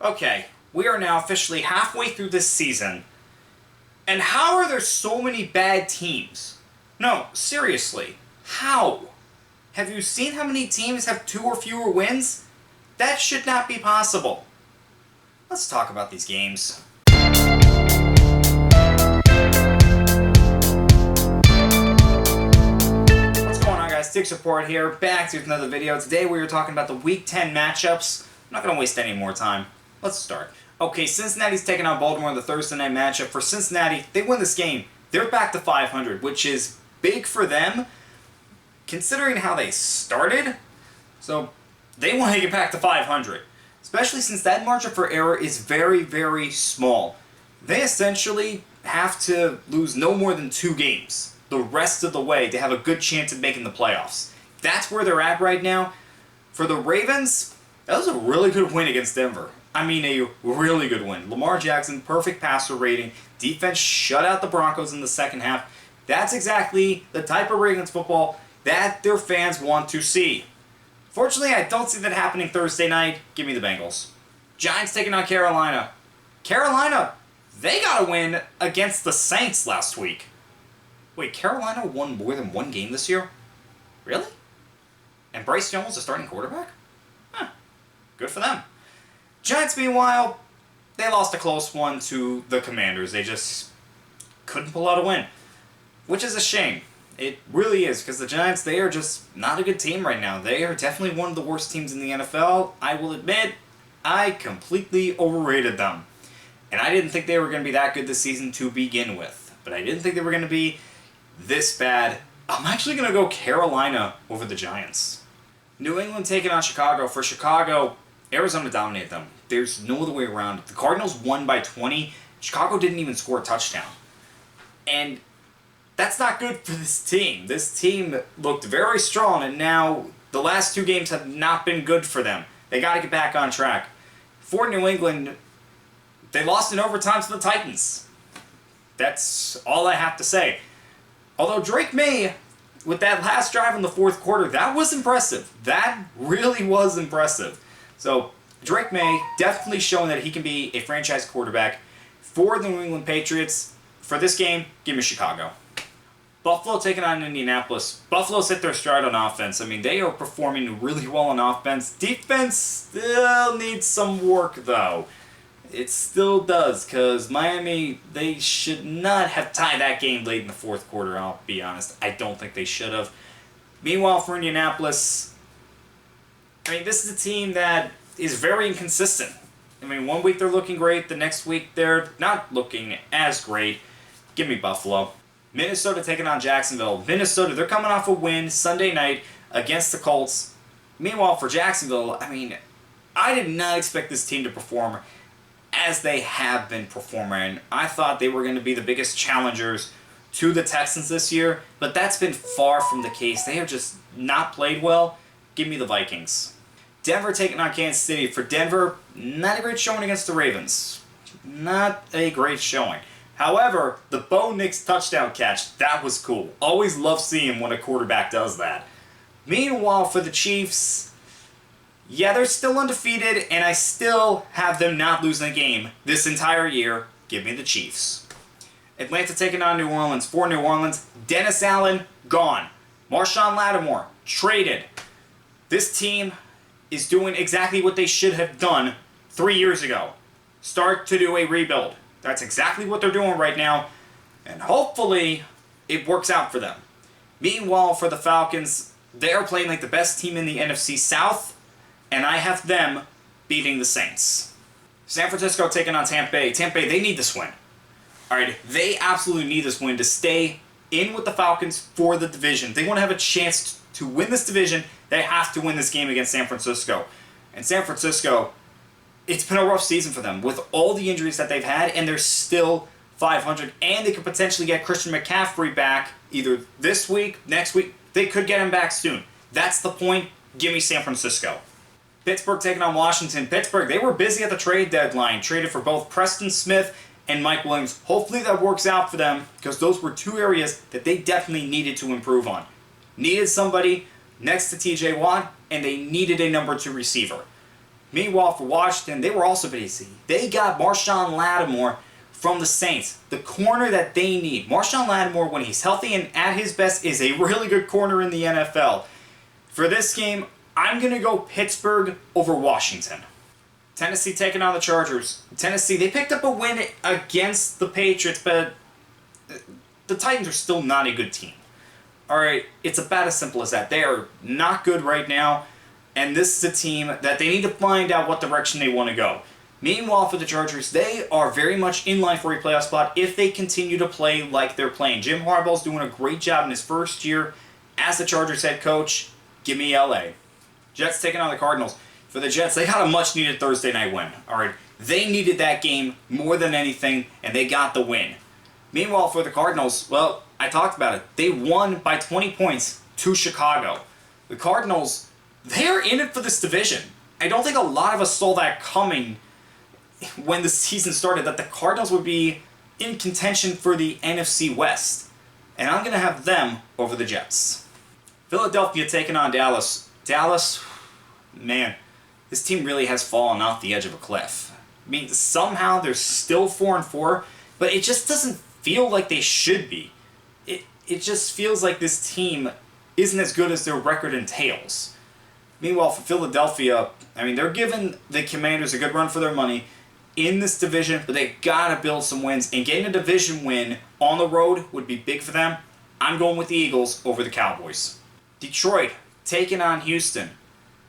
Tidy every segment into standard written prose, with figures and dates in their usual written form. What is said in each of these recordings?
Okay, we are now officially halfway through this season, and how are there so many bad teams? No, seriously, how? Have you seen how many teams have 2 or fewer wins? That should not be possible. Let's talk about these games. What's going on, guys? Stick Support here, back with another video. Today we are talking about the Week 10 matchups. I'm not going to waste any more time. Let's start. Okay, Cincinnati's taking on Baltimore in the Thursday night matchup. For Cincinnati, they win this game. They're back to 500, which is big for them, considering how they started. So, they want to get back to 500, especially since that margin for error is very, very small. They essentially have to lose no more than 2 games the rest of the way to have a good chance of making the playoffs. That's where they're at right now. For the Ravens, that was a really good win against Denver. I mean, a really good win. Lamar Jackson, perfect passer rating. Defense shut out the Broncos in the second half. That's exactly the type of Ravens football that their fans want to see. Fortunately, I don't see that happening Thursday night. Give me the Bengals. Giants taking on Carolina. Carolina, they got a win against the Saints last week. Wait, Carolina won more than 1 game this year? Really? And Bryce Young was the starting quarterback? Huh. Good for them. Giants, meanwhile, they lost a close one to the Commanders. They just couldn't pull out a win, which is a shame. It really is, because the Giants, they are just not a good team right now. They are definitely one of the worst teams in the NFL. I will admit, I completely overrated them. And I didn't think they were going to be that good this season to begin with. But I didn't think they were going to be this bad. I'm actually going to go Carolina over the Giants. New England taking on Chicago. For Chicago, Arizona dominated them. There's no other way around it. The Cardinals won by 20. Chicago didn't even score a touchdown. And that's not good for this team. This team looked very strong, and now the last 2 games have not been good for them. They got to get back on track. For New England, they lost in overtime to the Titans. That's all I have to say. Although Drake May, with that last drive in the 4th quarter, that was impressive. That really was impressive. So, Drake May definitely showing that he can be a franchise quarterback for the New England Patriots. For this game, give me Chicago. Buffalo taking on Indianapolis. Buffalo's hit their stride on offense. I mean, they are performing really well on offense. Defense still needs some work, though. It still does, because Miami, they should not have tied that game late in the 4th quarter, I'll be honest. I don't think they should have. Meanwhile, for Indianapolis, I mean, this is a team that is very inconsistent. I mean, one week they're looking great, the next week they're not looking as great. Give me Buffalo. Minnesota taking on Jacksonville. Minnesota, they're coming off a win Sunday night against the Colts. Meanwhile, for Jacksonville, I mean, I did not expect this team to perform as they have been performing. I thought they were going to be the biggest challengers to the Texans this year, but that's been far from the case. They have just not played well. Give me the Vikings. Denver taking on Kansas City. For Denver, not a great showing against the Ravens. Not a great showing. However, the Bo Nix touchdown catch, that was cool. Always love seeing when a quarterback does that. Meanwhile, for the Chiefs, yeah, they're still undefeated, and I still have them not losing a game this entire year. Give me the Chiefs. Atlanta taking on New Orleans. For New Orleans, Dennis Allen, gone. Marshawn Lattimore, traded. This team is doing exactly what they should have done 3 years ago. Start to do a rebuild. That's exactly what they're doing right now, and hopefully it works out for them. Meanwhile, for the Falcons, they are playing like the best team in the NFC South, and I have them beating the Saints. San Francisco taking on Tampa Bay. Tampa Bay, they need this win. Alright, they absolutely need this win to stay in with the Falcons for the division. If they want to have a chance to win this division, they have to win this game against San Francisco. And San Francisco, it's been a rough season for them with all the injuries that they've had, and they're still 500. And they could potentially get Christian McCaffrey back either this week, next week. They could get him back soon. That's the point. Give me San Francisco. Pittsburgh taking on Washington. Pittsburgh, they were busy at the trade deadline. Traded for both Preston Smith and Mike Williams. Hopefully that works out for them, because those were 2 areas that they definitely needed to improve on. Needed somebody next to TJ Watt, and they needed a number 2 receiver. Meanwhile, for Washington, they were also busy. They got Marshawn Lattimore from the Saints, the corner that they need. Marshawn Lattimore, when he's healthy and at his best, is a really good corner in the NFL. For this game, I'm going to go Pittsburgh over Washington. Tennessee taking on the Chargers. Tennessee, they picked up a win against the Patriots, but the Titans are still not a good team. Alright, it's about as simple as that. They are not good right now, and this is a team that they need to find out what direction they want to go. Meanwhile, for the Chargers, they are very much in line for a playoff spot if they continue to play like they're playing. Jim Harbaugh's doing a great job in his first year as the Chargers head coach. Give me LA. Jets taking on the Cardinals. For the Jets, they got a much-needed Thursday night win. Alright, they needed that game more than anything, and they got the win. Meanwhile, for the Cardinals, well, I talked about it. They won by 20 points to Chicago. The Cardinals, they are in it for this division. I don't think a lot of us saw that coming when the season started, that the Cardinals would be in contention for the NFC West. And I'm going to have them over the Jets. Philadelphia taking on Dallas. Dallas, man, this team really has fallen off the edge of a cliff. I mean, somehow they're still 4-4, but it just doesn't feel like they should be. It just feels like this team isn't as good as their record entails. Meanwhile, for Philadelphia, I mean, they're giving the Commanders a good run for their money in this division, but they've got to build some wins, and getting a division win on the road would be big for them. I'm going with the Eagles over the Cowboys. Detroit taking on Houston.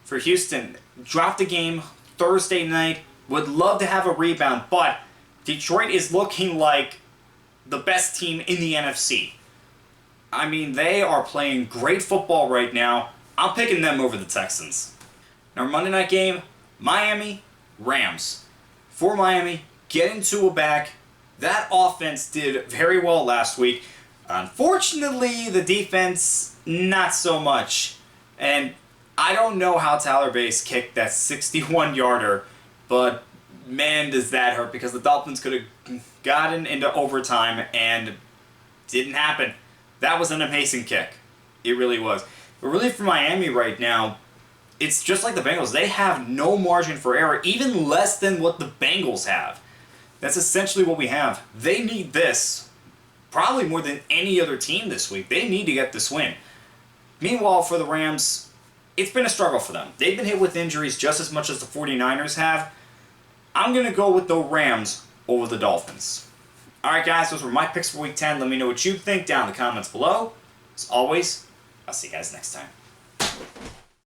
For Houston, dropped the game Thursday night. Would love to have a rebound, but Detroit is looking like the best team in the NFC. I mean, they are playing great football right now. I'm picking them over the Texans. Our Monday night game, Miami, Rams. For Miami, getting Tua back. That offense did very well last week. Unfortunately, the defense, not so much. And I don't know how Tyler Bass kicked that 61-yarder, but man, does that hurt, because the Dolphins could have gotten into overtime and didn't happen. That was an amazing kick. It really was. But really for Miami right now, it's just like the Bengals. They have no margin for error, even less than what the Bengals have. That's essentially what we have. They need this probably more than any other team this week. They need to get this win. Meanwhile, for the Rams, it's been a struggle for them. They've been hit with injuries just as much as the 49ers have. I'm going to go with the Rams over the Dolphins. Alright guys, those were my picks for Week 10. Let me know what you think down in the comments below. As always, I'll see you guys next time.